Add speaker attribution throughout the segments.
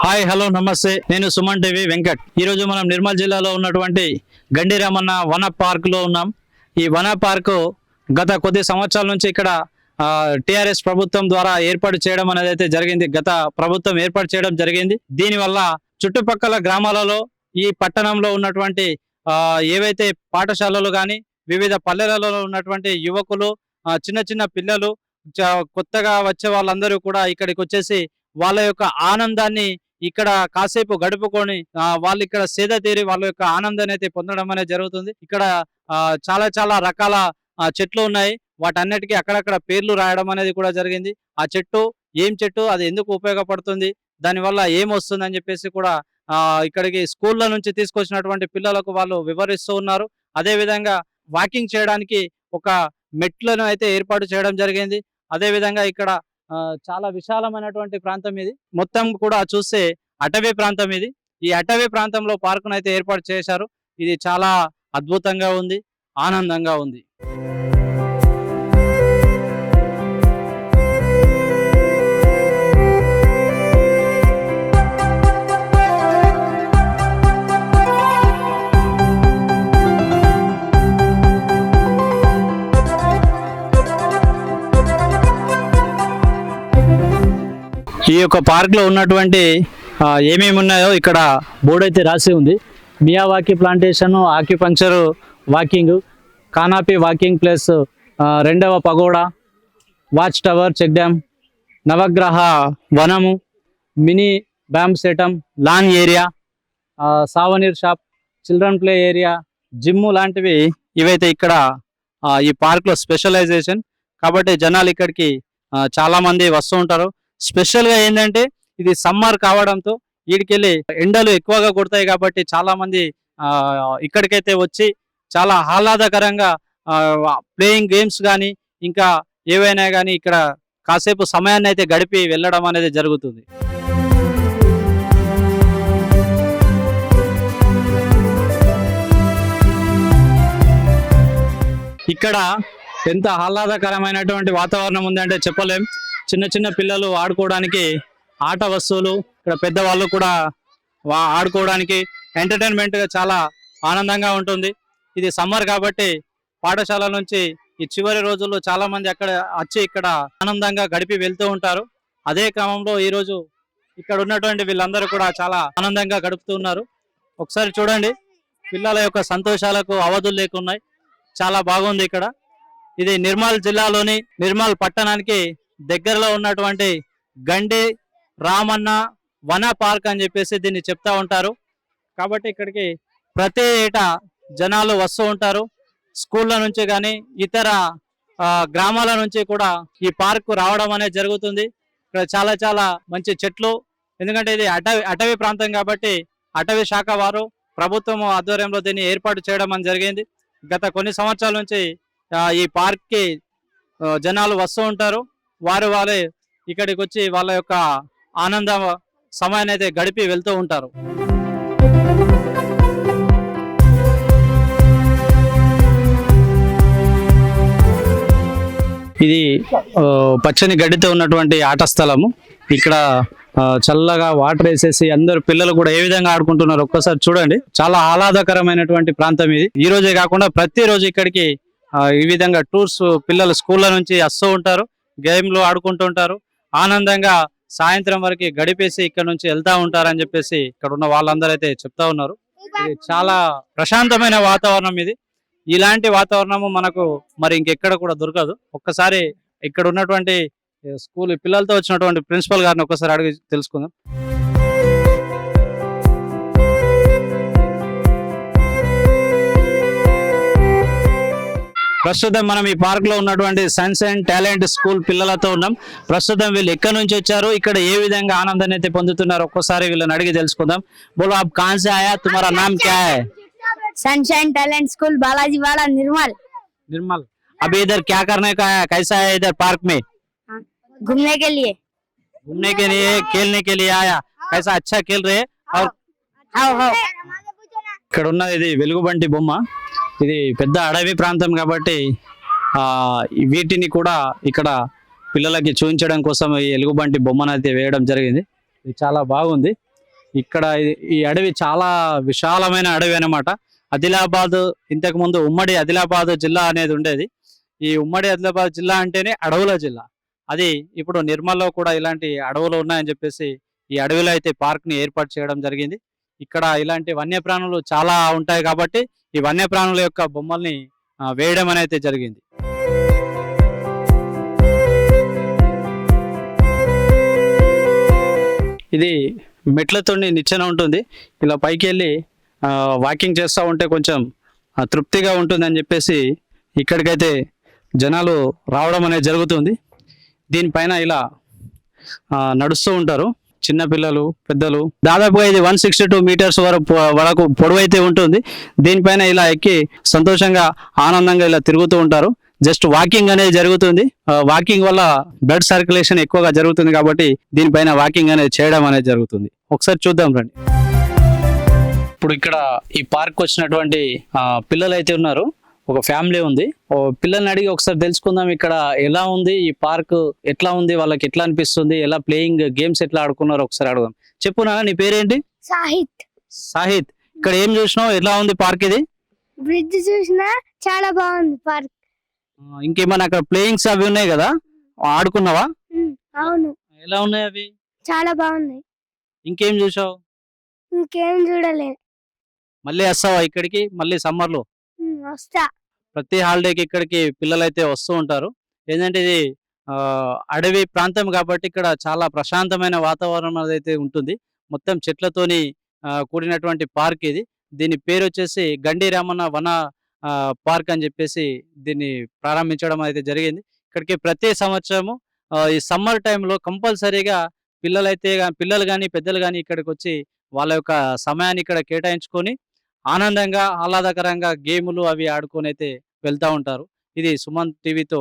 Speaker 1: Hi hello నమస్తే, నేను Suman TV Venkat. ఈరోజు మనం నిర్మల్ జిల్లాలో ఉన్నటువంటి గండి రామన్న వన పార్కులో ఉన్నాం. ఈ వన పార్కు గత కొద్ది సంవత్సరాల నుంచి ఇక్కడ టిఆర్ఎస్ ప్రభుత్వం ద్వారా ఏర్పాటు చేయడం అనేది అయితే జరిగింది. గత ప్రభుత్వం ఏర్పాటు చేయడం జరిగింది. దీనివల్ల చుట్టుపక్కల గ్రామాలలో ఈ పట్టణంలో ఉన్నటువంటి ఏవైతే పాఠశాలలు కానీ వివిధ పల్లెలలో ఉన్నటువంటి యువకులు, చిన్న చిన్న పిల్లలు, కొత్తగా వచ్చే వాళ్ళందరూ కూడా ఇక్కడికి వచ్చేసి వాళ్ళ యొక్క ఆనందాన్ని ఇక్కడ కాసేపు గడుపుకొని వాళ్ళు ఇక్కడ సేద తీరి వాళ్ళ యొక్క ఆనందాన్ని అయితే పొందడం అనేది జరుగుతుంది. ఇక్కడ చాలా చాలా రకాల చెట్లు ఉన్నాయి. వాటన్నిటికీ అక్కడక్కడ పేర్లు రాయడం అనేది కూడా జరిగింది. ఆ చెట్టు ఏం చెట్టు, అది ఎందుకు ఉపయోగపడుతుంది, దానివల్ల ఏం వస్తుంది అని చెప్పేసి కూడా ఇక్కడికి స్కూళ్ళ నుంచి తీసుకొచ్చినటువంటి పిల్లలకు వాళ్ళు వివరిస్తూ ఉన్నారు. అదే విధంగా వాకింగ్ చేయడానికి ఒక మెట్లను అయితే ఏర్పాటు చేయడం జరిగింది. అదే విధంగా ఇక్కడ చాలా విశాలమైనటువంటి ప్రాంతం ఇది. మొత్తం కూడా చూస్తే అటవీ ప్రాంతం ఇది. ఈ అటవీ ప్రాంతంలో పార్కును అయితే ఏర్పాటు చేశారు. ఇది చాలా అద్భుతంగా ఉంది, ఆనందంగా ఉంది. ఈ యొక్క పార్క్ లో ఉన్నటువంటి ఏమేమి ఉన్నాయో ఇక్కడ బోర్డు అయితే రాసి ఉంది. Miyawaki plantation, acupuncture walking, canopy walking plus, రెండవ pagoda, watch tower, check dam, Navagraha వనము, mini bambusetum, lawn area, souvenir shop, children play area, gym లాంటివి ఇవైతే ఇక్కడ ఈ పార్క్లో స్పెషలైజేషన్. కాబట్టి జనాలు ఇక్కడికి చాలా మంది వస్తూ ఉంటారు. స్పెషల్ గా ఏంటంటే ఇది సమ్మర్ కావడంతో వీడికెళ్ళి ఎండలు ఎక్కువగా కొడతాయి. కాబట్టి చాలా మంది ఇక్కడికైతే వచ్చి చాలా ఆహ్లాదకరంగా ప్లేయింగ్ గేమ్స్ కానీ ఇంకా ఏవైనా కానీ ఇక్కడ కాసేపు సమయాన్ని అయితే గడిపి వెళ్ళడం అనేది జరుగుతుంది. ఇక్కడ ఎంత ఆహ్లాదకరమైనటువంటి వాతావరణం ఉందంటే చెప్పలేం. చిన్న చిన్న పిల్లలు ఆడుకోవడానికి ఆట వస్తువులు, ఇక్కడ పెద్దవాళ్ళు కూడా ఆడుకోవడానికి ఎంటర్టైన్మెంట్ గా చాలా ఆనందంగా ఉంటుంది. ఇది సమ్మర్ కాబట్టి పాఠశాల నుంచి ఈ చివరి రోజుల్లో చాలా మంది అక్కడ వచ్చి ఇక్కడ ఆనందంగా గడిపి వెళ్తూ ఉంటారు. అదే క్రమంలో ఈ రోజు ఇక్కడ ఉన్నటువంటి వీళ్ళందరూ కూడా చాలా ఆనందంగా గడుపుతున్నారు. ఒకసారి చూడండి, పిల్లల యొక్క సంతోషాలకు అవధులు లేకున్నాయి. చాలా బాగుంది ఇక్కడ. ఇది నిర్మల్ జిల్లాలోని నిర్మల్ పట్టణానికి దగ్గరలో ఉన్నటువంటి గండి రామన్న వన పార్క్ అని చెప్పేసి దీన్ని చెప్తా ఉంటారు. కాబట్టి ఇక్కడికి ప్రతి ఏటా జనాలు వస్తూ ఉంటారు. స్కూళ్ళ నుంచి కానీ ఇతర గ్రామాల నుంచి కూడా ఈ పార్క్ రావడం అనేది జరుగుతుంది. ఇక్కడ చాలా చాలా మంచి చెట్లు, ఎందుకంటే ఇది అటవీ ప్రాంతం కాబట్టి అటవీ శాఖ వారు ప్రభుత్వం ఆధ్వర్యంలో దీన్ని ఏర్పాటు చేయడం అని జరిగింది. గత కొన్ని సంవత్సరాల నుంచి ఈ పార్క్కి జనాలు వస్తూ ఉంటారు. వారే ఇక్కడికి వచ్చి వాళ్ళ యొక్క ఆనంద సమయాన్ని అయితే గడిపి వెళ్తూ ఉంటారు. ఇది పచ్చని గడ్డితో ఉన్నటువంటి ఆట స్థలము. ఇక్కడ చల్లగా వాటర్ వేసేసి అందరు పిల్లలు కూడా ఏ విధంగా ఆడుకుంటున్నారు ఒక్కసారి చూడండి. చాలా ఆహ్లాదకరమైనటువంటి ప్రాంతం ఇది. ఈ రోజే కాకుండా ప్రతిరోజు ఇక్కడికి ఈ విధంగా టూర్స్ పిల్లలు స్కూళ్ళ నుంచి వస్తూ ఉంటారు, గేమ్లు ఆడుకుంటూ ఉంటారు. ఆనందంగా సాయంత్రం వరకు గడిపేసి ఇక్కడ నుంచి వెళ్తా ఉంటారని చెప్పేసి ఇక్కడ ఉన్న వాళ్ళందరూ అయితే చెప్తా ఉన్నారు. ఇది చాలా ప్రశాంతమైన వాతావరణం ఇది. ఇలాంటి వాతావరణము మనకు మరి ఇంకెక్కడ కూడా దొరకదు. ఒక్కసారి ఇక్కడ ఉన్నటువంటి స్కూల్ పిల్లలతో వచ్చినటువంటి ప్రిన్సిపల్ గారిని ఒక్కసారి అడిగి తెలుసుకుందాం. ప్రస్తుతం మనం ఈ పార్క్ లో ఉన్నటువంటి సైన్స్ అండ్ టాలెంట్ స్కూల్ పిల్లలతో ఉన్నాం. ప్రస్తుతం వీళ్ళు ఎక్కడి నుంచి వచ్చారు, ఇక్కడ ఏ విధంగా ఆనందాన్ని అయితే పొందుతున్నారు ఒక్కసారి వీళ్ళని అడిగి తెలుసుకుందాం. బోలో आप कहां से आया, तुम्हारा नाम क्या है?
Speaker 2: सनशाइन टैलेंट स्कूल बालाजी वाड़ा निर्मल।
Speaker 1: निर्मल, अभी इधर क्या करने का है, कैसा है इधर पार्क में?
Speaker 2: घूमने के लिए
Speaker 1: खेलने के लिए आया. कैसा अच्छा खेल रहे और ఇక్కడ ఉన్నది ఇది వెలుగుబంటి బొమ్మ. ఇది పెద్ద అడవి ప్రాంతం కాబట్టి వీటిని కూడా ఇక్కడ పిల్లలకి చూపించడం కోసం ఈ ఎలుగుబంటి బొమ్మను అయితే వేయడం జరిగింది. ఇది చాలా బాగుంది. ఇక్కడ ఈ అడవి చాలా విశాలమైన అడవి అన్నమాట. ఆదిలాబాద్ ఇంతకు ముందు ఉమ్మడి ఆదిలాబాద్ జిల్లా అనేది ఉండేది. ఈ ఉమ్మడి ఆదిలాబాద్ జిల్లా అంటేనే అడవుల జిల్లా. అది ఇప్పుడు నిర్మల్లో కూడా ఇలాంటి అడవులు ఉన్నాయని చెప్పేసి ఈ అడవిలో అయితే పార్క్ ని ఏర్పాటు చేయడం జరిగింది. ఇక్కడ ఇలాంటి వన్యప్రాణులు చాలా ఉంటాయి కాబట్టి ఈ వన్యప్రాణుల యొక్క బొమ్మల్ని వేయడం అనేది జరిగింది. ఇది మెట్లతోని నిచ్చెన ఉంటుంది. ఇలా పైకి వెళ్ళి వాకింగ్ చేస్తూ ఉంటే కొంచెం తృప్తిగా ఉంటుందని చెప్పేసి ఇక్కడికైతే జనాలు రావడం అనేది జరుగుతుంది. దీనిపైన ఇలా నడుస్తూ ఉంటారు చిన్న పిల్లలు, పెద్దలు. దాదాపుగా ఇది 162 మీటర్స్ వరకు పొడవు అయితే ఉంటుంది. దీనిపైన ఇలా ఎక్కి సంతోషంగా ఆనందంగా ఇలా తిరుగుతూ ఉంటారు. జస్ట్ వాకింగ్ అనేది జరుగుతుంది. వాకింగ్ వల్ల బ్లడ్ సర్క్యులేషన్ ఎక్కువగా జరుగుతుంది కాబట్టి దీనిపైన వాకింగ్ అనేది చేయడం అనేది జరుగుతుంది. ఒకసారి చూద్దాం రండి. ఇప్పుడు ఇక్కడ ఈ పార్క్ వచ్చినటువంటి పిల్లలు అయితే ఉన్నారు. ఒక ఫ్యామిలీ ఉంది. పిల్లల్ని అడిగి ఒకసారి తెలుసుకుందాం ఇక్కడ ఎలా ఉంది, ఈ పార్క్ ఎట్లా ఉంది, వాళ్ళకి ఎట్లా అనిపిస్తుంది, ఎలా ప్లేయింగ్ గేమ్స్ ఎట్లా ఆడుకున్నారు ఒకసారి అడుగుదాం. చెప్పునా, నీ పేరేంటి?
Speaker 2: సాహిత్.
Speaker 1: సాహిత్, ఇక్కడ ఏం చూసినావు, ఎలా ఉంది పార్క్ ఇది?
Speaker 2: బ్రిడ్జ్ చూసినా చాలా బాగుంది పార్క్.
Speaker 1: ఇంకేమైనా అక్కడ ప్లేయింగ్స్ అవి ఉన్నాయి కదా, ఆడుకున్నావా?
Speaker 2: అవును.
Speaker 1: ఎలా ఉన్నాయి అవి?
Speaker 2: చాలా బాగున్నాయి.
Speaker 1: ఇంకేం చూసావు?
Speaker 2: ఇంకేం చూడలేదు.
Speaker 1: మళ్ళీ వస్తావా ఇక్కడికి? మళ్ళీ సమ్మర్ లో
Speaker 2: వస్తా.
Speaker 1: ప్రతి హాలిడేకి ఇక్కడికి పిల్లలు అయితే వస్తూ ఉంటారు. ఏంటంటే ఇది అడవి ప్రాంతం కాబట్టి ఇక్కడ చాలా ప్రశాంతమైన వాతావరణం అయితే ఉంటుంది. మొత్తం చెట్లతోని కూడినటువంటి పార్క్ ఇది. దీని పేరు వచ్చేసి గండి రామన్న వన పార్క్ అని చెప్పేసి దీన్ని ప్రారంభించడం అయితే జరిగింది. ఇక్కడికి ప్రతి సంవత్సరము ఈ సమ్మర్ టైంలో కంపల్సరీగా పిల్లలు కానీ పెద్దలు కానీ ఇక్కడికి వచ్చి వాళ్ళ యొక్క సమయాన్ని ఇక్కడ కేటాయించుకొని ఆనందంగా ఆహ్లాదకరంగా గేములు అవి ఆడుకొని అయితే వెళ్తూ ఉంటారు. ఇది సుమన్ టీవీతో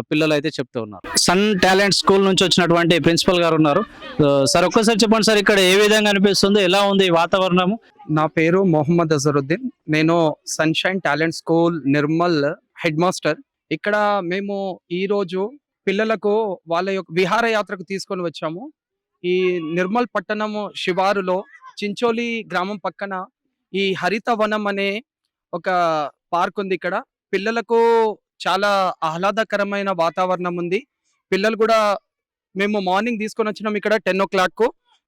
Speaker 1: పిల్లలు అయితే చెప్తూ ఉన్నారు. సన్ టాలెంట్ స్కూల్ నుంచి వచ్చినటువంటి ప్రిన్సిపల్ గారు ఉన్నారు. సార్ ఒక్కసారి చెప్పండి సార్, ఇక్కడ ఏ విధంగా అనిపిస్తుంది, ఎలా ఉంది వాతావరణము?
Speaker 3: నా పేరు మొహమ్మద్ అజరుద్దీన్. నేను sunshine talent school Nirmal head master. ఇక్కడ మేము ఈరోజు పిల్లలకు వాళ్ళ యొక్క విహారయాత్రకు తీసుకొని వచ్చాము. ఈ నిర్మల్ పట్టణము శివారులో చించోలి గ్రామం పక్కన ఈ హరిత వనం అనే ఒక పార్క్ ఉంది. ఇక్కడ పిల్లలకు చాలా ఆహ్లాదకరమైన వాతావరణం ఉంది. పిల్లలు కూడా మేము మార్నింగ్ తీసుకొని వచ్చినాం ఇక్కడ 10 o'clock.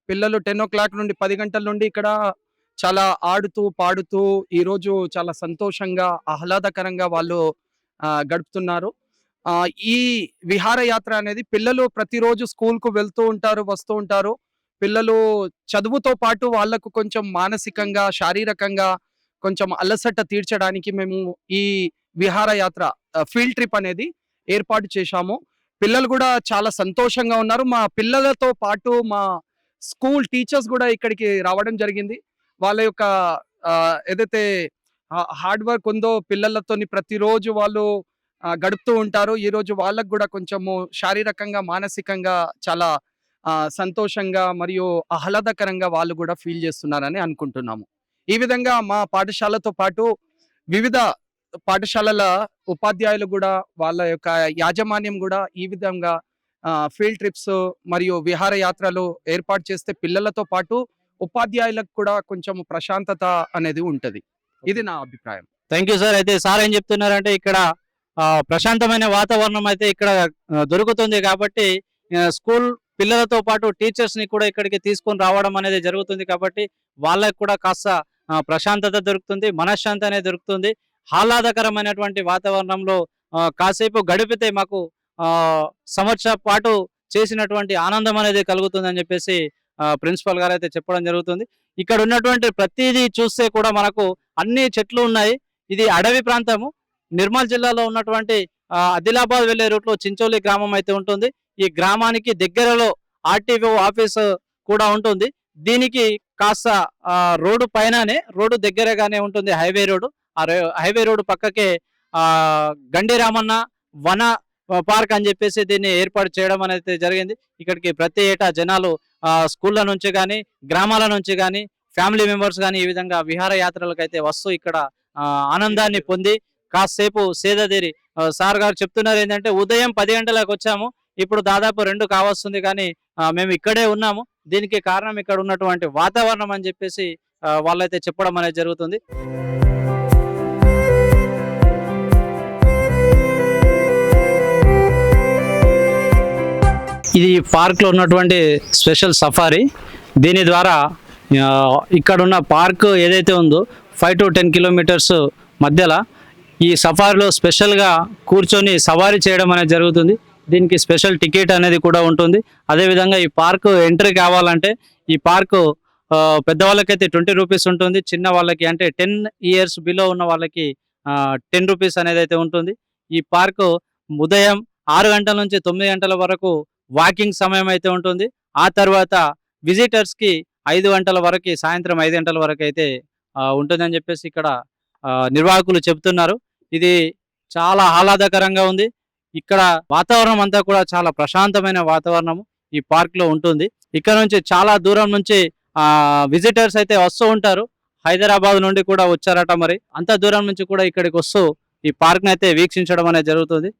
Speaker 3: పిల్లలు 10 o'clock నుండి 10 గంటల నుండి ఇక్కడ చాలా ఆడుతూ పాడుతూ ఈరోజు చాలా సంతోషంగా ఆహ్లాదకరంగా వాళ్ళు గడుపుతున్నారు. ఈ విహారయాత్ర అనేది పిల్లలు ప్రతిరోజు స్కూల్కు వెళ్తూ ఉంటారు, వస్తూ ఉంటారు. పిల్లలు చదువుతో పాటు వాళ్ళకు కొంచెం మానసికంగా, శారీరకంగా కొంచెం అలసట తీర్చడానికి మేము ఈ విహారయాత్ర ఫీల్డ్ ట్రిప్ అనేది ఏర్పాటు చేశాము. పిల్లలు కూడా చాలా సంతోషంగా ఉన్నారు. మా పిల్లలతో పాటు మా స్కూల్ టీచర్స్ కూడా ఇక్కడికి రావడం జరిగింది. వాళ్ళ యొక్క ఏదైతే హార్డ్ వర్క్ ఉందో పిల్లలతోని ప్రతిరోజు వాళ్ళు గడుపుతూ ఉంటారు. ఈ రోజు వాళ్ళకు కూడా కొంచెము శారీరకంగా, మానసికంగా చాలా సంతోషంగా మరియు ఆహ్లాదకరంగా వాళ్ళు కూడా ఫీల్ చేస్తున్నారని అనుకుంటున్నాము. ఈ విధంగా మా పాఠశాలతో పాటు వివిధ పాఠశాలల ఉపాధ్యాయులు కూడా, వాళ్ళ యొక్క యాజమాన్యం కూడా ఈ విధంగా ఫీల్డ్ ట్రిప్స్ మరియు విహారయాత్రలు ఏర్పాటు చేస్తే పిల్లలతో పాటు ఉపాధ్యాయులకు కూడా కొంచెం ప్రశాంతత అనేది ఉంటది. ఇది నా అభిప్రాయం.
Speaker 1: Thank you sir. అయితే సార్ ఏం చెప్తున్నారంటే ఇక్కడ ప్రశాంతమైన వాతావరణం అయితే ఇక్కడ దొరుకుతుంది కాబట్టి స్కూల్ పిల్లలతో పాటు టీచర్స్ ని కూడా ఇక్కడికి తీసుకొని రావడం అనేది జరుగుతుంది కాబట్టి వాళ్ళకి కూడా కాస్త ప్రశాంతత దొరుకుతుంది, మనశ్శాంతి అనేది దొరుకుతుంది. ఆహ్లాదకరమైనటువంటి వాతావరణంలో కాసేపు గడిపితే మాకు సంవత్సరం పాటు చేసినటువంటి ఆనందం అనేది కలుగుతుంది అని చెప్పేసి ప్రిన్సిపల్ గారు అయితే చెప్పడం జరుగుతుంది. ఇక్కడ ఉన్నటువంటి ప్రతిదీ చూస్తే కూడా మనకు అన్ని చెట్లు ఉన్నాయి. ఇది అడవి ప్రాంతము. నిర్మల్ జిల్లాలో ఉన్నటువంటి ఆదిలాబాద్ వెళ్లే రూట్ లో చించోలి గ్రామం అయితే ఉంటుంది. ఈ గ్రామానికి దగ్గరలో ఆర్టీఓ ఆఫీస్ కూడా ఉంటుంది. దీనికి కాస్త రోడ్డు పైననే, రోడ్డు దగ్గరగానే ఉంటుంది హైవే రోడ్డు. ఆ హైవే రోడ్డు పక్కకే గండి రామన్న వన పార్క్ అని చెప్పేసి దీన్ని ఏర్పాటు చేయడం అనేది జరిగింది. ఇక్కడికి ప్రతి ఏటా జనాలు స్కూళ్ళ నుంచి కానీ, గ్రామాల నుంచి కానీ, ఫ్యామిలీ మెంబర్స్ కానీ ఈ విధంగా విహారయాత్రలకు అయితే వస్తూ ఇక్కడ ఆనందాన్ని పొంది కాసేపు సేదతీరి సార్ గారు చెప్తున్నారు ఏంటంటే ఉదయం 10 గంటలకు వచ్చాము, ఇప్పుడు దాదాపు 2 కావస్తుంది కానీ మేము ఇక్కడే ఉన్నాము, దీనికి కారణం ఇక్కడ ఉన్నటువంటి వాతావరణం అని చెప్పేసి వాళ్ళైతే చెప్పడం అనేది జరుగుతుంది. ఇది పార్క్ లో ఉన్నటువంటి స్పెషల్ సఫారీ. దీని ద్వారా ఇక్కడ ఉన్న పార్క్ ఏదైతే ఉందో 5 to 10 కిలోమీటర్స్ మధ్యలో ఈ సఫారీలో స్పెషల్గా కూర్చొని సవారీ చేయడం అనేది జరుగుతుంది. దీనికి స్పెషల్ టికెట్ అనేది కూడా ఉంటుంది. అదేవిధంగా ఈ పార్క్ ఎంట్రీ కావాలంటే ఈ పార్కు పెద్దవాళ్ళకైతే 20 రూపీస్ ఉంటుంది, చిన్న వాళ్ళకి అంటే 10 years బిలో ఉన్న వాళ్ళకి 10 రూపీస్ అనేది అయితే ఉంటుంది. ఈ పార్కు ఉదయం 6 గంటల నుంచి 9 గంటల వరకు వాకింగ్ సమయం అయితే ఉంటుంది. ఆ తర్వాత విజిటర్స్కి 5 గంటల వరకు, సాయంత్రం 5 గంటల వరకు అయితే ఉంటుందని చెప్పేసి ఇక్కడ నిర్వాహకులు చెబుతున్నారు. ఇది చాలా ఆహ్లాదకరంగా ఉంది. ఇక్కడ వాతావరణం అంతా కూడా చాలా ప్రశాంతమైన వాతావరణం ఈ పార్క్ లో ఉంటుంది. ఇక్కడ నుంచి చాలా దూరం నుంచి విజిటర్స్ అయితే వస్తూ ఉంటారు. హైదరాబాద్ నుండి కూడా వచ్చారట. మరి అంత దూరం నుంచి కూడా ఇక్కడికి వస్తూ ఈ పార్క్ అయితే వీక్షించడం అనేది జరుగుతుంది.